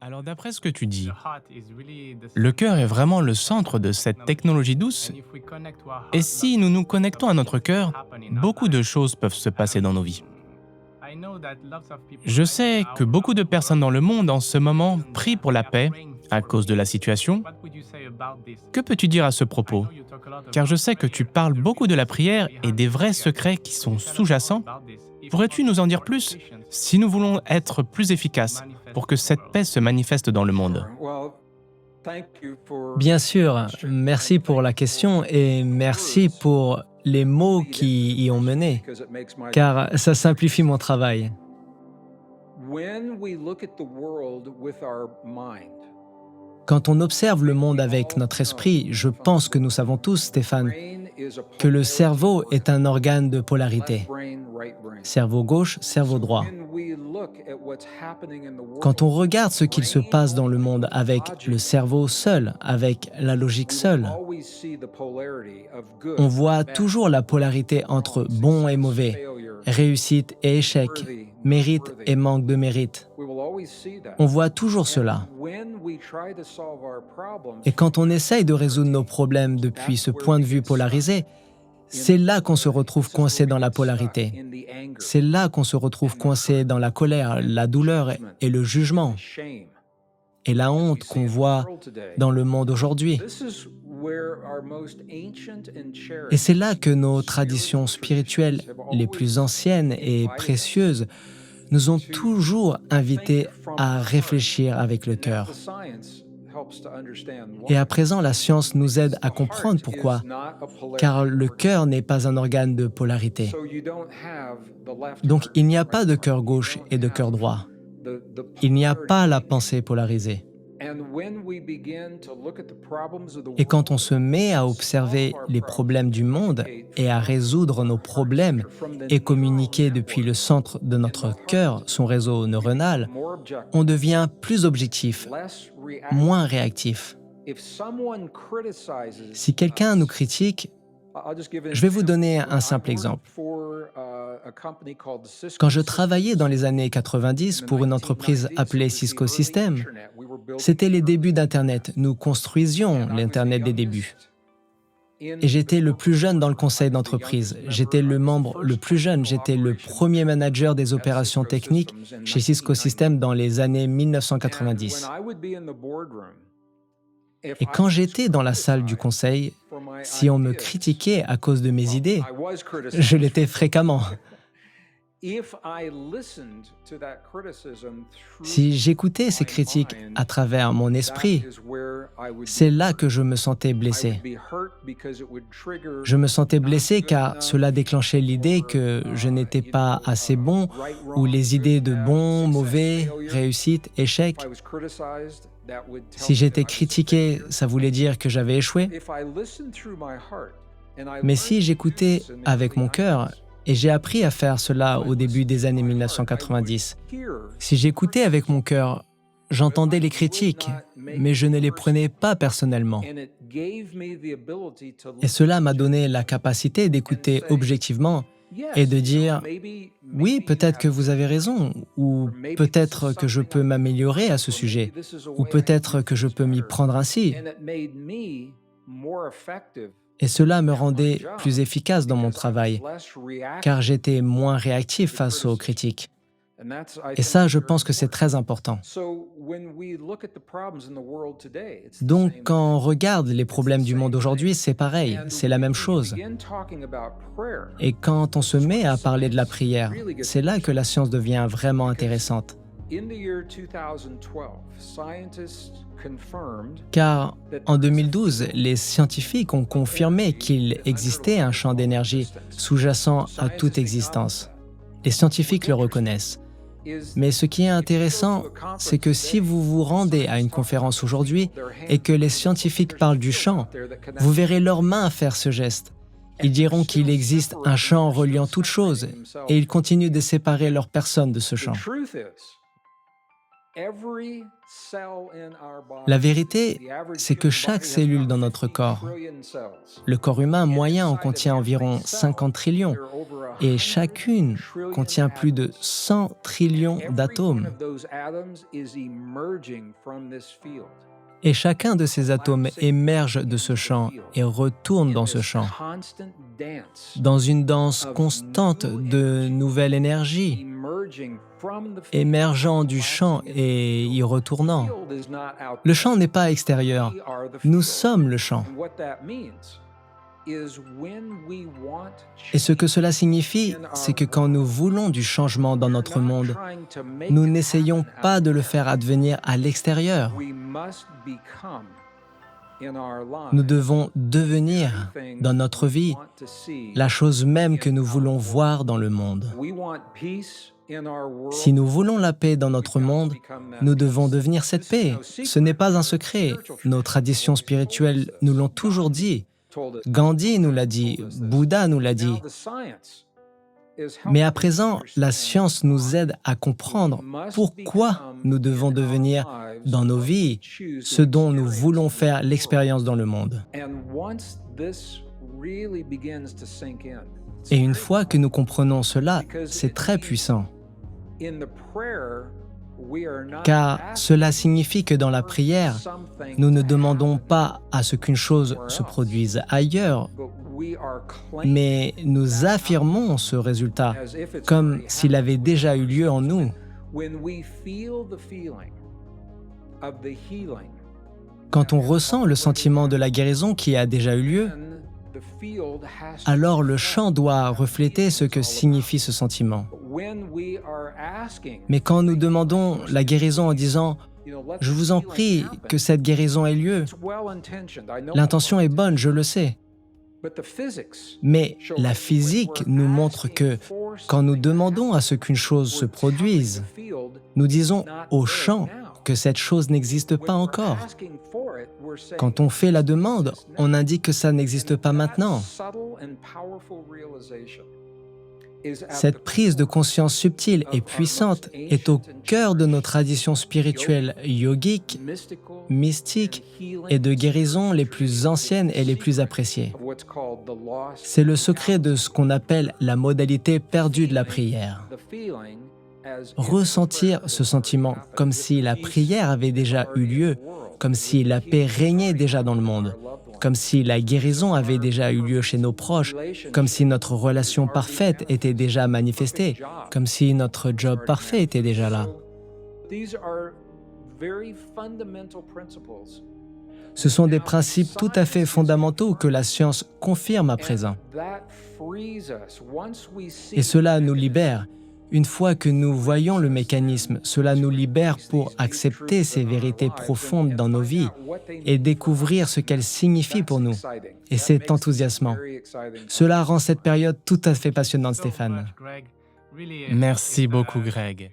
Alors d'après ce que tu dis, le cœur est vraiment le centre de cette technologie douce, et si nous nous connectons à notre cœur, beaucoup de choses peuvent se passer dans nos vies. Je sais que beaucoup de personnes dans le monde en ce moment prient pour la paix à cause de la situation. Que peux-tu dire à ce propos? Car je sais que tu parles beaucoup de la prière et des vrais secrets qui sont sous-jacents. Pourrais-tu nous en dire plus si nous voulons être plus efficaces pour que cette paix se manifeste dans le monde? Bien sûr, merci pour la question et merci pour les mots qui y ont mené, car ça simplifie mon travail. Quand on observe le monde avec notre esprit, je pense que nous savons tous, Stéphane, que le cerveau est un organe de polarité. Cerveau gauche, cerveau droit. Quand on regarde ce qu'il se passe dans le monde avec le cerveau seul, avec la logique seule, on voit toujours la polarité entre bon et mauvais, réussite et échec, mérite et manque de mérite. On voit toujours cela. Et quand on essaye de résoudre nos problèmes depuis ce point de vue polarisé, c'est là qu'on se retrouve coincé dans la polarité. C'est là qu'on se retrouve coincé dans la colère, la douleur et le jugement et la honte qu'on voit dans le monde aujourd'hui. Et c'est là que nos traditions spirituelles les plus anciennes et précieuses nous ont toujours invités à réfléchir avec le cœur. Et à présent, la science nous aide à comprendre pourquoi, car le cœur n'est pas un organe de polarité. Donc il n'y a pas de cœur gauche et de cœur droit. Il n'y a pas la pensée polarisée. Et quand on se met à observer les problèmes du monde et à résoudre nos problèmes et communiquer depuis le centre de notre cœur, son réseau neuronal, on devient plus objectif, moins réactif. Si quelqu'un nous critique, je vais vous donner un simple exemple. Quand je travaillais dans les années 90 pour une entreprise appelée Cisco Systems, c'était les débuts d'Internet. Nous construisions l'Internet des débuts. Et j'étais le plus jeune dans le conseil d'entreprise. J'étais le membre le plus jeune. J'étais le premier manager des opérations techniques chez Cisco Systems dans les années 1990. Et quand j'étais dans la salle du conseil, si on me critiquait à cause de mes idées, je l'étais fréquemment. Si j'écoutais ces critiques à travers mon esprit, c'est là que je me sentais blessé. Je me sentais blessé car cela déclenchait l'idée que je n'étais pas assez bon ou les idées de bon, mauvais, réussite, échec. Si j'étais critiqué, ça voulait dire que j'avais échoué. Mais si j'écoutais avec mon cœur, et j'ai appris à faire cela au début des années 1990, si j'écoutais avec mon cœur, j'entendais les critiques, mais je ne les prenais pas personnellement. Et cela m'a donné la capacité d'écouter objectivement et de dire « Oui, peut-être que vous avez raison » ou « Peut-être que je peux m'améliorer à ce sujet » ou « Peut-être que je peux m'y prendre ainsi ». Et cela me rendait plus efficace dans mon travail, car j'étais moins réactif face aux critiques. Et ça, je pense que c'est très important. Donc, quand on regarde les problèmes du monde aujourd'hui, c'est pareil, c'est la même chose. Et quand on se met à parler de la prière, c'est là que la science devient vraiment intéressante. Car en 2012, les scientifiques ont confirmé qu'il existait un champ d'énergie sous-jacent à toute existence. Les scientifiques le reconnaissent. Mais ce qui est intéressant, c'est que si vous vous rendez à une conférence aujourd'hui et que les scientifiques parlent du champ, vous verrez leurs mains faire ce geste. Ils diront qu'il existe un champ reliant toutes choses et ils continuent de séparer leur personne de ce champ. La vérité, c'est que chaque cellule dans notre corps, le corps humain moyen en contient environ 50 trillions, et chacune contient plus de 100 trillions d'atomes. Et chacun de ces atomes émerge de ce champ et retourne dans ce champ, dans une danse constante de nouvelle énergie, émergeant du champ et y retournant. Le champ n'est pas extérieur, nous sommes le champ. Et ce que cela signifie, c'est que quand nous voulons du changement dans notre monde, nous n'essayons pas de le faire advenir à l'extérieur. Nous devons devenir, dans notre vie, la chose même que nous voulons voir dans le monde. Si nous voulons la paix dans notre monde, nous devons devenir cette paix. Ce n'est pas un secret. Nos traditions spirituelles nous l'ont toujours dit. Gandhi nous l'a dit, Bouddha nous l'a dit. Mais à présent, la science nous aide à comprendre pourquoi nous devons devenir, dans nos vies, ce dont nous voulons faire l'expérience dans le monde. Et une fois que nous comprenons cela, c'est très puissant. Car cela signifie que dans la prière, nous ne demandons pas à ce qu'une chose se produise ailleurs, mais nous affirmons ce résultat comme s'il avait déjà eu lieu en nous. Quand on ressent le sentiment de la guérison qui a déjà eu lieu, alors le champ doit refléter ce que signifie ce sentiment. Mais quand nous demandons la guérison en disant « Je vous en prie que cette guérison ait lieu », l'intention est bonne, je le sais. Mais la physique nous montre que quand nous demandons à ce qu'une chose se produise, nous disons au champ que cette chose n'existe pas encore. Quand on fait la demande, on indique que ça n'existe pas maintenant. Cette prise de conscience subtile et puissante est au cœur de nos traditions spirituelles yogiques, mystiques et de guérison les plus anciennes et les plus appréciées. C'est le secret de ce qu'on appelle la modalité perdue de la prière. Ressentir ce sentiment comme si la prière avait déjà eu lieu, comme si la paix régnait déjà dans le monde, comme si la guérison avait déjà eu lieu chez nos proches, comme si notre relation parfaite était déjà manifestée, comme si notre job parfait était déjà là. Ce sont des principes tout à fait fondamentaux que la science confirme à présent. Et cela nous libère. Une fois que nous voyons le mécanisme, cela nous libère pour accepter ces vérités profondes dans nos vies et découvrir ce qu'elles signifient pour nous. Et c'est enthousiasmant. Cela rend cette période tout à fait passionnante, Stéphane. Merci beaucoup, Greg.